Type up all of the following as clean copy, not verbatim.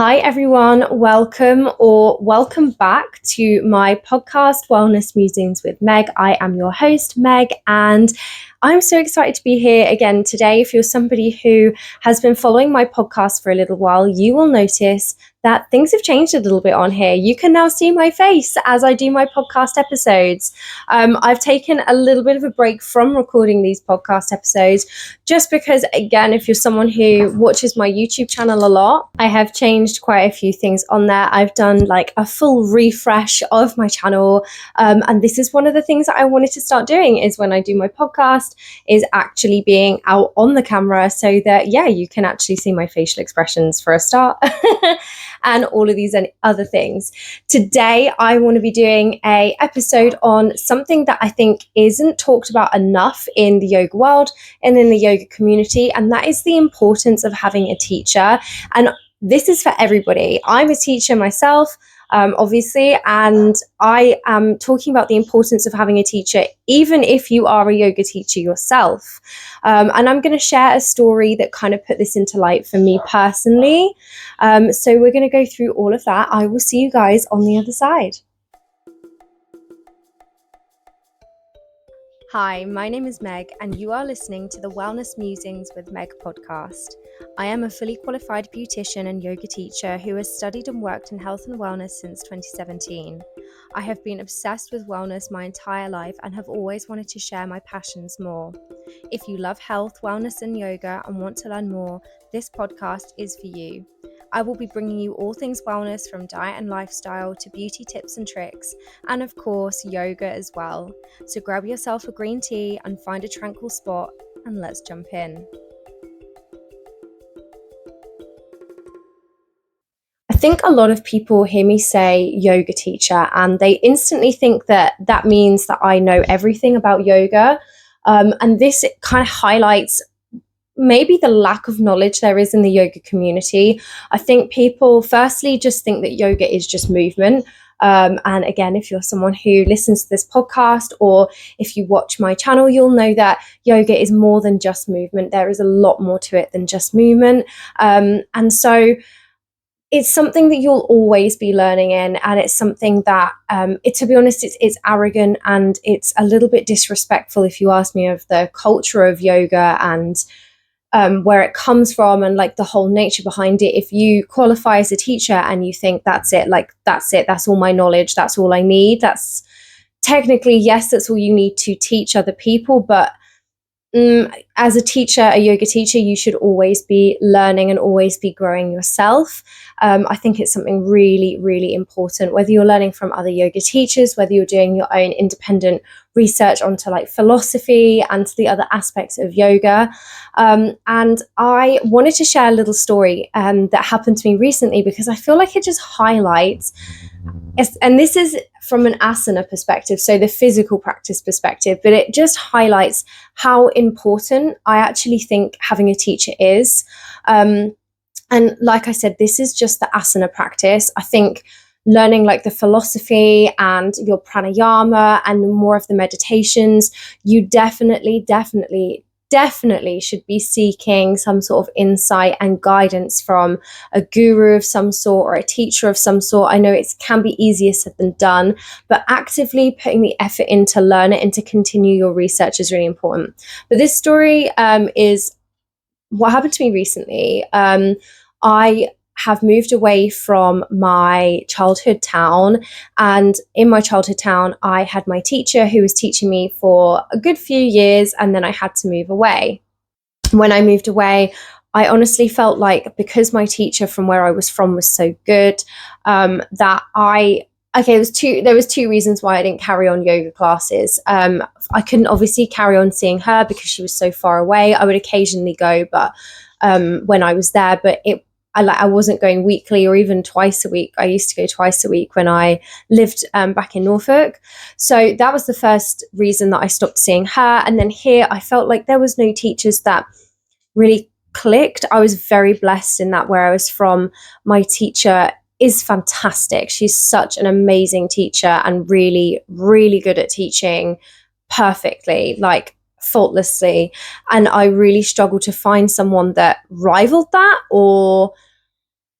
Hi, everyone. Welcome back to my podcast, Wellness Musings with Meg. I am your host, Meg, and I'm so excited to be here again today. If you're somebody who has been following my podcast for a little while, you will notice that things have changed a little bit on here. You can now see my face as I do my podcast episodes. I've taken a little bit of a break from recording these podcast episodes just because, again, if you're someone who watches my YouTube channel a lot, I have changed quite a few things on there. I've done like a full refresh of my channel. And this is one of the things that I wanted to start doing is when I do my podcast is actually being out on the camera so that, you can actually see my facial expressions for a start. And all of these and other things. Today, I want to be doing an episode on something that I think isn't talked about enough in the yoga world and in the yoga community, and that is the importance of having a teacher. And this is for everybody. I'm a teacher myself, obviously, and I am talking about the importance of having a teacher, even if you are a yoga teacher yourself. And I'm going to share a story that kind of put this into light for me personally. So we're going to go through all of that. I will see you guys on the other side. Hi, my name is Meg, and you are listening to the Wellness Musings with Meg podcast. I am a fully qualified beautician and yoga teacher who has studied and worked in health and wellness since 2017. I have been obsessed with wellness my entire life and have always wanted to share my passions more. If you love health, wellness, and yoga and want to learn more, this podcast is for you. I will be bringing you all things wellness from diet and lifestyle to beauty tips and tricks, and of course, yoga as well. So grab yourself a green tea and find a tranquil spot, and let's jump in. I think a lot of people hear me say yoga teacher and they instantly think that that means that I know everything about yoga. And this kind of highlights maybe the lack of knowledge there is in the yoga community. I think people firstly just think that yoga is just movement. And again, if you're someone who listens to this podcast or if you watch my channel, you'll know that yoga is more than just movement. There is a lot more to it than just movement. And so it's something that you'll always be learning in, and it's something that, to be honest, it's arrogant and it's a little bit disrespectful, if you ask me, of the culture of yoga and where it comes from and like the whole nature behind it. If you qualify as a teacher and you think that's it, that's all my knowledge, that's all I need, that's technically, yes, that's all you need to teach other people, but as a teacher, a yoga teacher, you should always be learning and always be growing yourself. I think it's something really, really important, whether you're learning from other yoga teachers, whether you're doing your own independent research onto like philosophy and the other aspects of yoga. And I wanted to share a little story that happened to me recently because I feel like it just highlights, and this is from an asana perspective, so the physical practice perspective, but it just highlights how important I actually think having a teacher is. And like I said, this is just the asana practice. I think learning like the philosophy and your pranayama and more of the meditations, you definitely should be seeking some sort of insight and guidance from a guru of some sort or a teacher of some sort. I know it can be easier said than done, but actively putting the effort in to learn it and to continue your research is really important. But this story is what happened to me recently. I have moved away from my childhood town, and in my childhood town I had my teacher who was teaching me for a good few years, and then I had to move away. When I moved away, I honestly felt like because my teacher from where I was from was so good, that there was two reasons why I didn't carry on yoga classes. I couldn't obviously carry on seeing her because she was so far away. I would occasionally go, but when I was there, but I wasn't going weekly or even twice a week. I used to go twice a week when I lived back in Norfolk. So that was the first reason that I stopped seeing her. And then here I felt like there was no teachers that really clicked. I was very blessed in that where I was from, my teacher is fantastic. She's such an amazing teacher and really, really good at teaching perfectly, like faultlessly. And I really struggled to find someone that rivaled that, or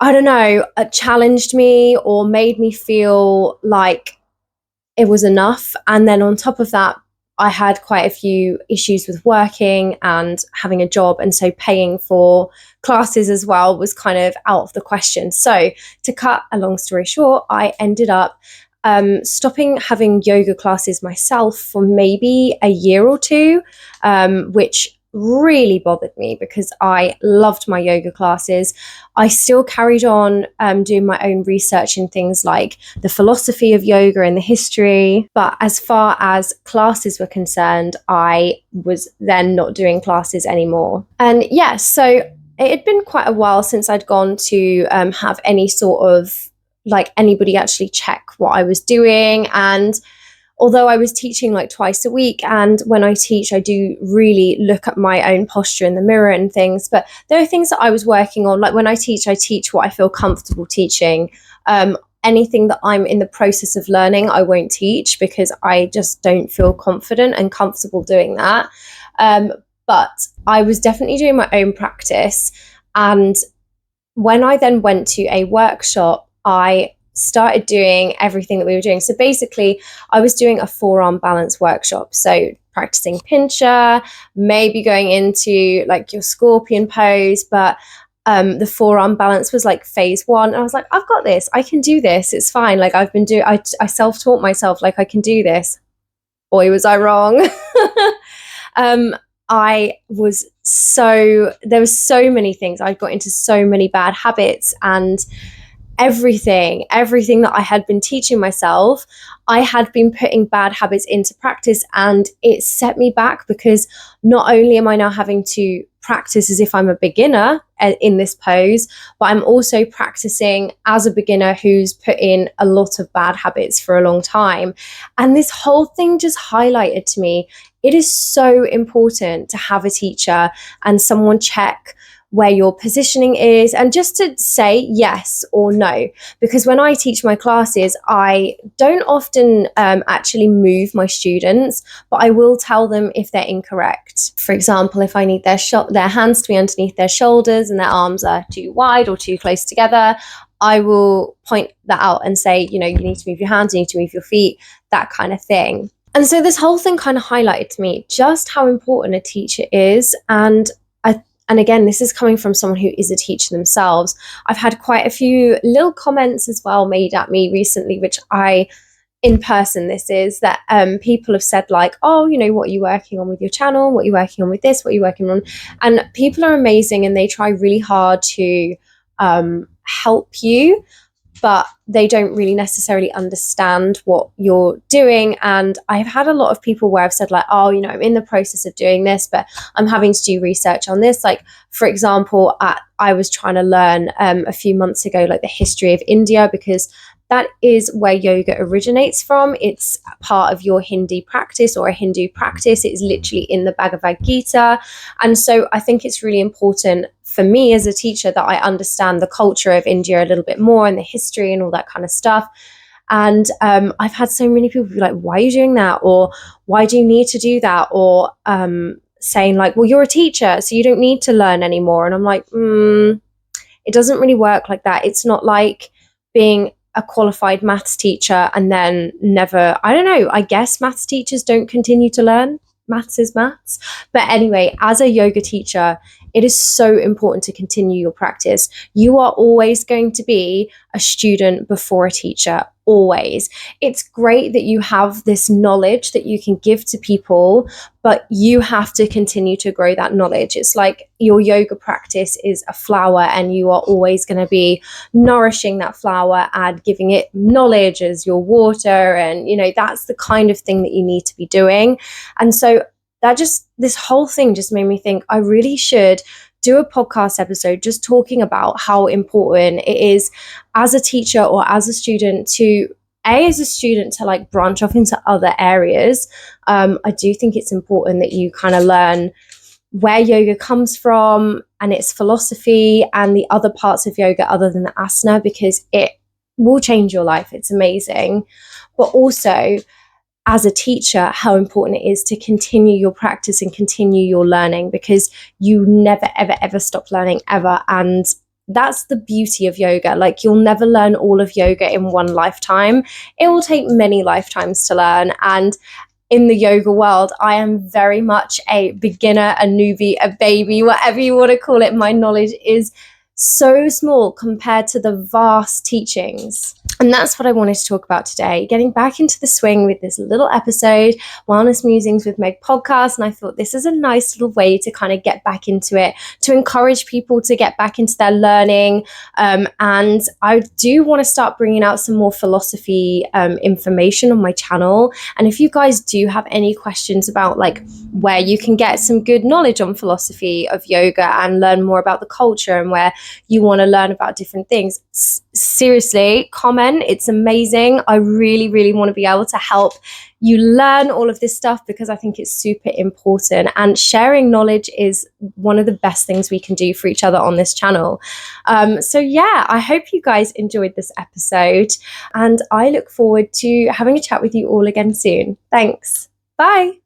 I don't know, challenged me or made me feel like it was enough. And then on top of that, I had quite a few issues with working and having a job. And so paying for classes as well was kind of out of the question. So to cut a long story short, I ended up stopping having yoga classes myself for maybe a year or two, which really bothered me because I loved my yoga classes. I still carried on doing my own research in things like the philosophy of yoga and the history. But as far as classes were concerned, I was then not doing classes anymore. And yeah, so it had been quite a while since I'd gone to have any sort of like anybody actually check what I was doing. And although I was teaching like twice a week, and when I teach, I do really look at my own posture in the mirror and things, but there are things that I was working on. Like when I teach what I feel comfortable teaching. Anything that I'm in the process of learning, I won't teach because I just don't feel confident and comfortable doing that. But I was definitely doing my own practice. And when I then went to a workshop, I started doing everything that we were doing. So basically, I was doing a forearm balance workshop. So practicing pincher, maybe going into like your scorpion pose, but the forearm balance was like phase one. And I was like, I've got this. I can do this. It's fine. Like I self-taught myself, like I can do this. Boy, was I wrong. There was so many things. I got into so many bad habits, and everything that I had been teaching myself, I had been putting bad habits into practice, and it set me back because not only am I now having to practice as if I'm a beginner in this pose, but I'm also practicing as a beginner who's put in a lot of bad habits for a long time. And this whole thing just highlighted to me, it is so important to have a teacher and someone check where your positioning is, and just to say yes or no. Because when I teach my classes, I don't often actually move my students, but I will tell them if they're incorrect. For example, if I need their hands to be underneath their shoulders and their arms are too wide or too close together, I will point that out and say, you need to move your hands, you need to move your feet, that kind of thing. And so this whole thing kind of highlighted to me just how important a teacher is. And again, this is coming from someone who is a teacher themselves. I've had quite a few little comments as well made at me recently, which in person, this is that people have said like, oh, what are you working on with your channel? What are you working on with this? What are you working on? And people are amazing and they try really hard to help you, but they don't really necessarily understand what you're doing. And I've had a lot of people where I've said like, oh, I'm in the process of doing this, but I'm having to do research on this. Like, for example, I was trying to learn a few months ago, like the history of India, because that is where yoga originates from. It's part of your Hindi practice or a Hindu practice. It is literally in the Bhagavad Gita. And so I think it's really important for me as a teacher that I understand the culture of India a little bit more and the history and all that kind of stuff. And I've had so many people be like, why are you doing that? Or why do you need to do that? Or saying like, well, you're a teacher, so you don't need to learn anymore. And I'm like, it doesn't really work like that. It's not like being a qualified maths teacher and then never, I don't know, I guess maths teachers don't continue to learn. Maths is maths. But anyway, as a yoga teacher, it is so important to continue your practice. You are always going to be a student before a teacher, always. It's great that you have this knowledge that you can give to people, but you have to continue to grow that knowledge. It's like your yoga practice is a flower and you are always going to be nourishing that flower and giving it knowledge as your water. And, that's the kind of thing that you need to be doing. And so this whole thing just made me think I really should do a podcast episode just talking about how important it is as a teacher or as a student to like branch off into other areas. I do think it's important that you kind of learn where yoga comes from and its philosophy and the other parts of yoga other than the asana, because it will change your life. It's amazing. But also, as a teacher, how important it is to continue your practice and continue your learning, because you never, ever, ever stop learning ever. And that's the beauty of yoga. Like, you'll never learn all of yoga in one lifetime. It will take many lifetimes to learn. And in the yoga world, I am very much a beginner, a newbie, a baby, whatever you want to call it. My knowledge is so small compared to the vast teachings. And that's what I wanted to talk about today, getting back into the swing with this little episode, Wellness Musings with Meg podcast. And I thought this is a nice little way to kind of get back into it, to encourage people to get back into their learning. And I do want to start bringing out some more philosophy information on my channel. And if you guys do have any questions about like where you can get some good knowledge on philosophy of yoga and learn more about the culture, and where you want to learn about different things, seriously, comment. It's amazing. I really, really want to be able to help you learn all of this stuff, because I think it's super important, and sharing knowledge is one of the best things we can do for each other on this channel. So yeah, I hope you guys enjoyed this episode, and I look forward to having a chat with you all again soon. Thanks. Bye.